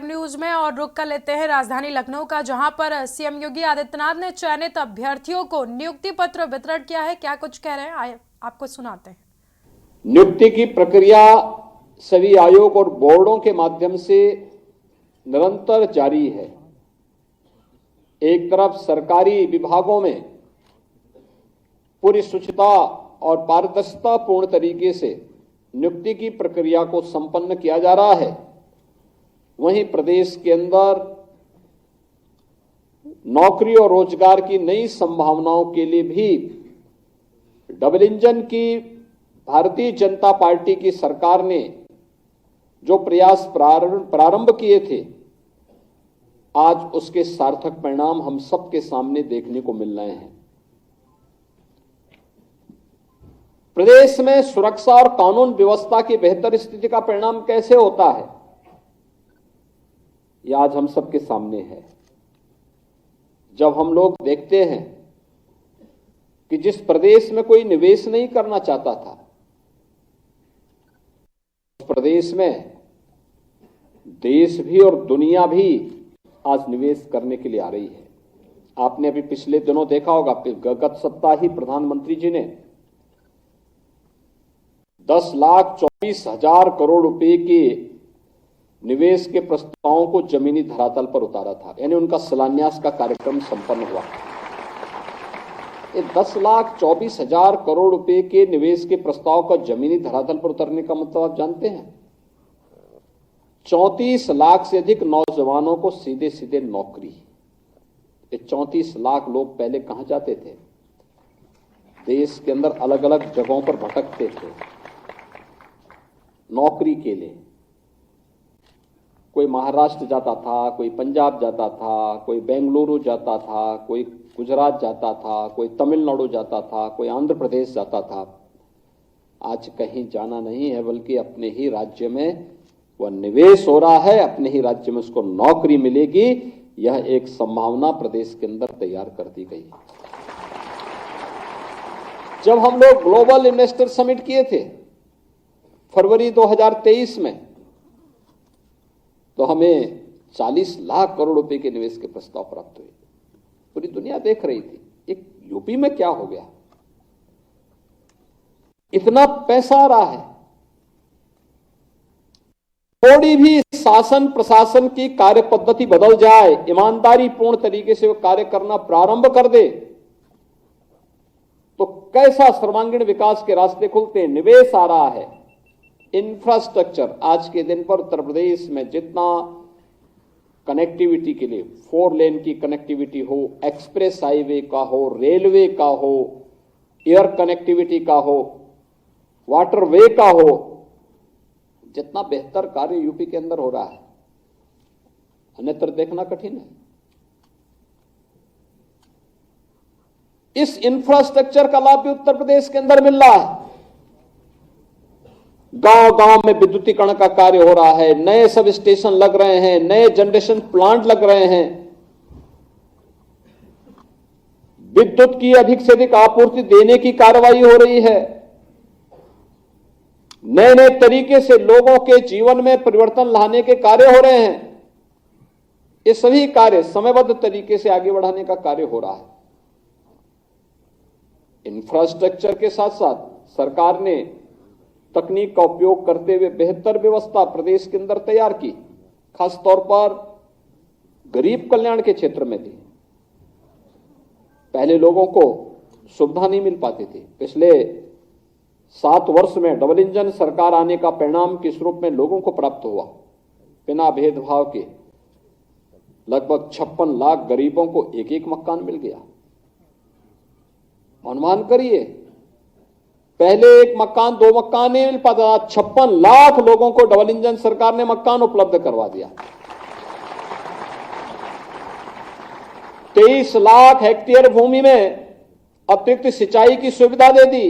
News में और रुक कर लेते हैं राजधानी लखनऊ का, जहां पर सीएम योगी आदित्यनाथ ने चयनित अभ्यर्थियों को नियुक्ति पत्र वितरण किया है। क्या कुछ कह रहे हैं आपको सुनाते हैं। नियुक्ति की प्रक्रिया सभी आयोग और बोर्डों के माध्यम से निरंतर जारी है। एक तरफ सरकारी विभागों में पूरी शुचिता और पारदर्शिता पूर्ण तरीके से नियुक्ति की प्रक्रिया को संपन्न किया जा रहा है, वहीं प्रदेश के अंदर नौकरी और रोजगार की नई संभावनाओं के लिए भी डबल इंजन की भारतीय जनता पार्टी की सरकार ने जो प्रयास प्रारंभ किए थे, आज उसके सार्थक परिणाम हम सबके सामने देखने को मिल रहे हैं। प्रदेश में सुरक्षा और कानून व्यवस्था की बेहतर स्थिति का परिणाम कैसे होता है, यह आज हम सबके सामने है। जब हम लोग देखते हैं कि जिस प्रदेश में कोई निवेश नहीं करना चाहता था, उस प्रदेश में देश भी और दुनिया भी आज निवेश करने के लिए आ रही है। आपने अभी पिछले दिनों देखा होगा, गत सप्ताह ही प्रधानमंत्री जी ने 10,24,000 करोड़ रुपए के निवेश के प्रस्तावों को जमीनी धरातल पर उतारा था, यानी उनका शिलान्यास का कार्यक्रम संपन्न हुआ। 10,24,000 करोड़ रुपए के निवेश के प्रस्ताव का जमीनी धरातल पर उतरने का मतलब आप जानते हैं, 34 लाख से अधिक नौजवानों को सीधे सीधे नौकरी। ये 34 लाख लोग पहले कहां जाते थे? देश के अंदर अलग अलग जगहों पर भटकते थे नौकरी के लिए। कोई महाराष्ट्र जाता था, कोई पंजाब जाता था, कोई बेंगलुरु जाता था, कोई गुजरात जाता था, कोई तमिलनाडु जाता था, कोई आंध्र प्रदेश जाता था। आज कहीं जाना नहीं है, बल्कि अपने ही राज्य में वह निवेश हो रहा है, अपने ही राज्य में उसको नौकरी मिलेगी। यह एक संभावना प्रदेश के अंदर तैयार कर दी गई। जब हम लोग ग्लोबल इन्वेस्टर समिट किए थे फरवरी 2023 में, तो हमें 40 लाख करोड़ रुपए के निवेश के प्रस्ताव प्राप्त हुए। पूरी दुनिया देख रही थी एक यूपी में क्या हो गया, इतना पैसा आ रहा है। थोड़ी भी शासन प्रशासन की कार्य पद्धति बदल जाए, ईमानदारी पूर्ण तरीके से वो कार्य करना प्रारंभ कर दे, तो कैसा सर्वांगीण विकास के रास्ते खुलते हैं। निवेश आ रहा है, इंफ्रास्ट्रक्चर। आज के दिन पर उत्तर प्रदेश में जितना कनेक्टिविटी के लिए 4 लेन की कनेक्टिविटी हो, एक्सप्रेस हाईवे का हो, रेलवे का हो, एयर कनेक्टिविटी का हो, वाटरवे का हो, जितना बेहतर कार्य यूपी के अंदर हो रहा है, अन्यत्र देखना कठिन है। इस इंफ्रास्ट्रक्चर का लाभ भी उत्तर प्रदेश के अंदर मिल रहा है। गांव गांव में विद्युतीकरण का कार्य हो रहा है, नए सब स्टेशन लग रहे हैं, नए जनरेशन प्लांट लग रहे हैं, विद्युत की अधिक से अधिक आपूर्ति देने की कार्रवाई हो रही है, नए नए तरीके से लोगों के जीवन में परिवर्तन लाने के कार्य हो रहे हैं। ये सभी कार्य समयबद्ध तरीके से आगे बढ़ाने का कार्य हो रहा है। इंफ्रास्ट्रक्चर के साथ साथ सरकार ने तकनीक का उपयोग करते हुए बेहतर व्यवस्था प्रदेश के अंदर तैयार की, खासतौर पर गरीब कल्याण के क्षेत्र में थी। पहले लोगों को सुविधा नहीं मिल पाती थी। पिछले 7 वर्ष में डबल इंजन सरकार आने का परिणाम किस रूप में लोगों को प्राप्त हुआ? बिना भेदभाव के लगभग 56 लाख गरीबों को एक एक मकान मिल गया। अनुमान करिए, पहले 1 मकान 2 मकान नहीं मिल पाता, 56 लाख लोगों को डबल इंजन सरकार ने मकान उपलब्ध करवा दिया। 23 लाख हेक्टेयर भूमि में अतिरिक्त सिंचाई की सुविधा दे दी।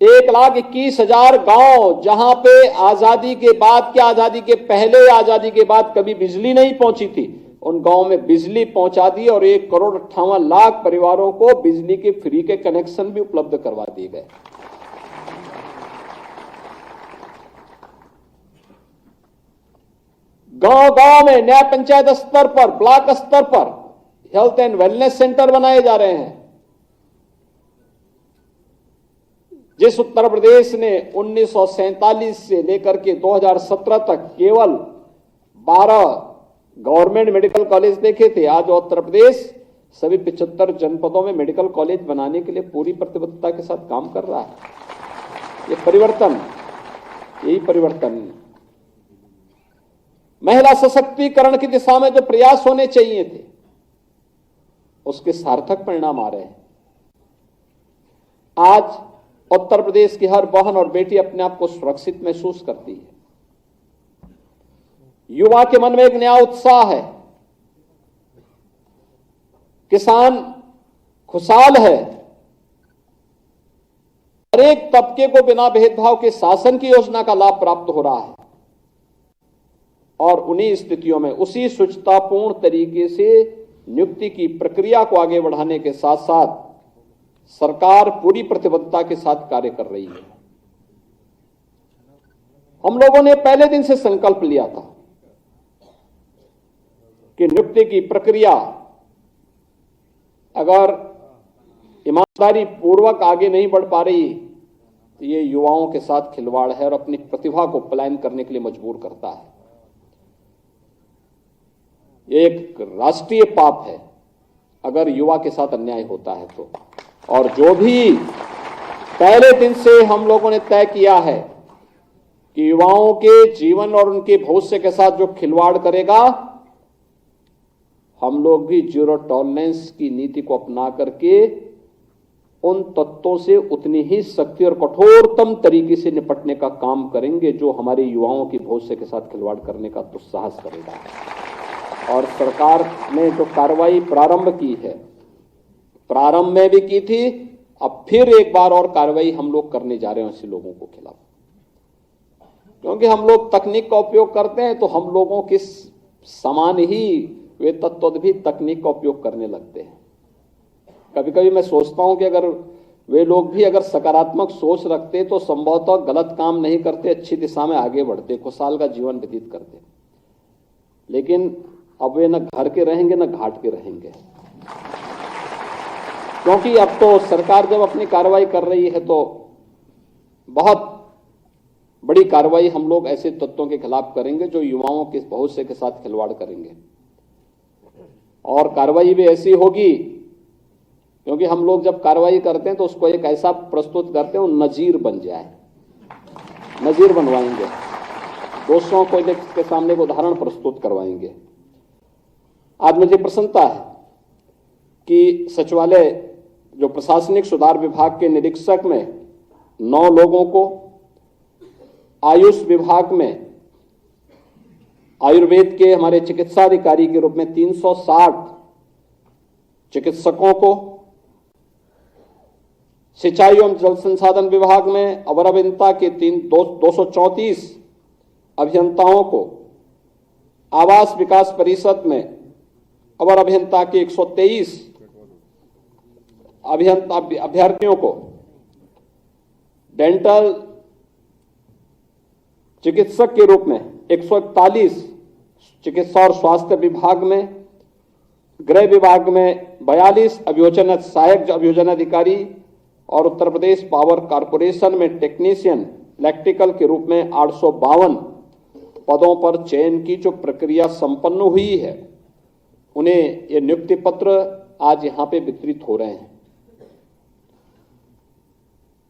एक 1,21,000 गांव, जहां पे आजादी के बाद क्या, आजादी के पहले, आजादी के बाद कभी बिजली नहीं पहुंची थी, उन गांव में बिजली पहुंचा दी और 1,58,00,000 परिवारों को बिजली के फ्री के कनेक्शन भी उपलब्ध करवा दिए गए। गांव गांव में न्याय पंचायत स्तर पर, ब्लॉक स्तर पर हेल्थ एंड वेलनेस सेंटर बनाए जा रहे हैं। जिस उत्तर प्रदेश ने 1947 से लेकर के 2017 तक केवल 12 गवर्नमेंट मेडिकल कॉलेज देखे थे, आज उत्तर प्रदेश सभी 75 जनपदों में मेडिकल कॉलेज बनाने के लिए पूरी प्रतिबद्धता के साथ काम कर रहा है। ये परिवर्तन, यही परिवर्तन, महिला सशक्तिकरण की दिशा में जो प्रयास होने चाहिए थे, उसके सार्थक परिणाम आ रहे हैं। आज उत्तर प्रदेश की हर बहन और बेटी अपने आप को सुरक्षित महसूस करती है। युवा के मन में एक नया उत्साह है, किसान खुशहाल है, हर एक तबके को बिना भेदभाव के शासन की योजना का लाभ प्राप्त हो रहा है। और उन्हीं स्थितियों में उसी शुचितापूर्ण तरीके से नियुक्ति की प्रक्रिया को आगे बढ़ाने के साथ साथ सरकार पूरी प्रतिबद्धता के साथ कार्य कर रही है। हम लोगों ने पहले दिन से संकल्प लिया था कि नियुक्ति की प्रक्रिया अगर ईमानदारी पूर्वक आगे नहीं बढ़ पा रही तो ये युवाओं के साथ खिलवाड़ है और अपनी प्रतिभा को पलायन करने के लिए मजबूर करता है। ये एक राष्ट्रीय पाप है अगर युवा के साथ अन्याय होता है तो। और जो भी पहले दिन से हम लोगों ने तय किया है कि युवाओं के जीवन और उनके भविष्य के साथ जो खिलवाड़ करेगा, हम लोग भी जीरो टॉलरेंस की नीति को अपना करके उन तत्वों से उतनी ही सख्ती और कठोरतम तरीके से निपटने का काम करेंगे जो हमारे युवाओं के भविष्य के साथ खिलवाड़ करने का दुस्साहस करेगा। और सरकार ने जो कार्रवाई प्रारंभ की है, प्रारंभ में भी की थी, अब फिर एक बार और कार्रवाई हम लोग करने जा रहे हैं ऐसे लोगों को खिलाफ। क्योंकि हम लोग तकनीक का उपयोग करते हैं तो हम लोगों के समान ही वे तत्व भी तकनीक का उपयोग करने लगते हैं। कभी कभी मैं सोचता हूं कि अगर वे लोग भी अगर सकारात्मक सोच रखते तो संभवतः गलत काम नहीं करते, अच्छी दिशा में आगे बढ़ते, खुशहाल का जीवन व्यतीत करते। लेकिन अब वे न घर के रहेंगे न घाट के रहेंगे, क्योंकि अब तो सरकार जब अपनी कार्रवाई कर रही है तो बहुत बड़ी कार्रवाई हम लोग ऐसे तत्वों के खिलाफ करेंगे जो युवाओं के भविष्य के साथ खिलवाड़ करेंगे। और कार्रवाई भी ऐसी होगी, क्योंकि हम लोग जब कार्रवाई करते हैं तो उसको एक ऐसा प्रस्तुत करते हैं वो नजीर बन जाए, नजीर बनवाएंगे, दोषियों को के सामने को उदाहरण प्रस्तुत करवाएंगे। आज मुझे प्रसन्नता है कि सचिवालय जो प्रशासनिक सुधार विभाग के निरीक्षक में 9 लोगों को, आयुष विभाग में आयुर्वेद के हमारे चिकित्सा अधिकारी के रूप में 360 चिकित्सकों को, सिंचाई एवं जल संसाधन विभाग में अवर अभियंता के 234 अभियंताओं को, आवास विकास परिषद में अवर अभियंता के 123 अभ्यर्थियों को, डेंटल चिकित्सक के रूप में 141 चिकित्सा और स्वास्थ्य विभाग में, गृह विभाग में 42 अभियोजन सहायक अभियोजन अधिकारी और उत्तर प्रदेश पावर कॉरपोरेशन में टेक्नीशियन इलेक्ट्रिकल के रूप में 852 पदों पर चयन की जो प्रक्रिया संपन्न हुई है, उन्हें ये नियुक्ति पत्र आज यहां पे वितरित हो रहे हैं।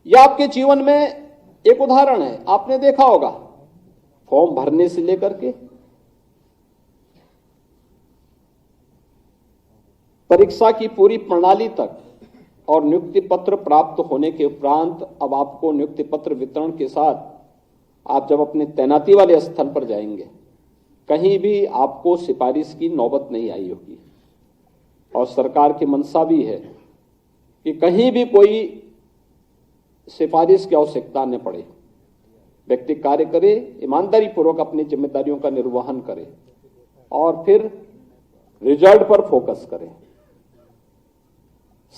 यह आपके जीवन में एक उदाहरण है। आपने देखा होगा फॉर्म भरने से लेकर के परीक्षा की पूरी प्रणाली तक और नियुक्ति पत्र प्राप्त होने के उपरांत अब आपको नियुक्ति पत्र वितरण के साथ आप जब अपने तैनाती वाले स्थल पर जाएंगे, कहीं भी आपको सिफारिश की नौबत नहीं आई होगी। और सरकार की मंशा भी है कि कहीं भी कोई सिफारिश की आवश्यकता न पड़े, व्यक्ति कार्य करे, ईमानदारी पूर्वक अपनी जिम्मेदारियों का निर्वहन करे और फिर रिजल्ट पर फोकस करे।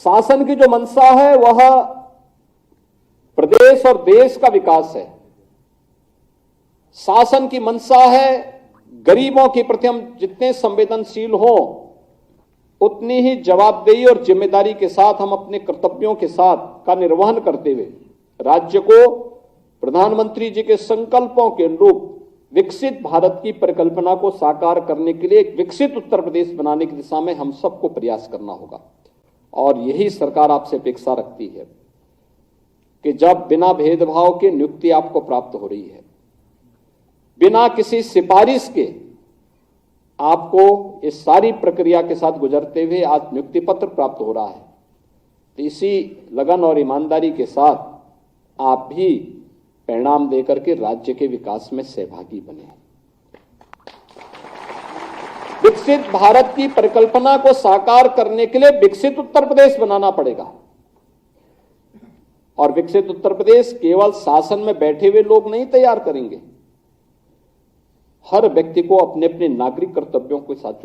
शासन की जो मंशा है वह प्रदेश और देश का विकास है। शासन की मंशा है गरीबों के प्रति हम जितने संवेदनशील हों, उतनी ही जवाबदेही और जिम्मेदारी के साथ हम अपने कर्तव्यों के साथ का निर्वहन करते हुए राज्य को प्रधानमंत्री जी के संकल्पों के अनुरूप विकसित भारत की परिकल्पना को साकार करने के लिए एक विकसित उत्तर प्रदेश बनाने की दिशा में हम सबको प्रयास करना होगा। और यही सरकार आपसे अपेक्षा रखती है कि जब बिना भेदभाव के नियुक्ति आपको प्राप्त हो रही है, बिना किसी सिफारिश के आपको इस सारी प्रक्रिया के साथ गुजरते हुए आज नियुक्ति पत्र प्राप्त हो रहा है, तो इसी लगन और ईमानदारी के साथ आप भी परिणाम देकर के राज्य के विकास में सहभागी बने। विकसित भारत की परिकल्पना को साकार करने के लिए विकसित उत्तर प्रदेश बनाना पड़ेगा। और विकसित उत्तर प्रदेश केवल शासन में बैठे हुए लोग नहीं तैयार करेंगे, हर व्यक्ति को अपने अपने नागरिक कर्तव्यों के साथ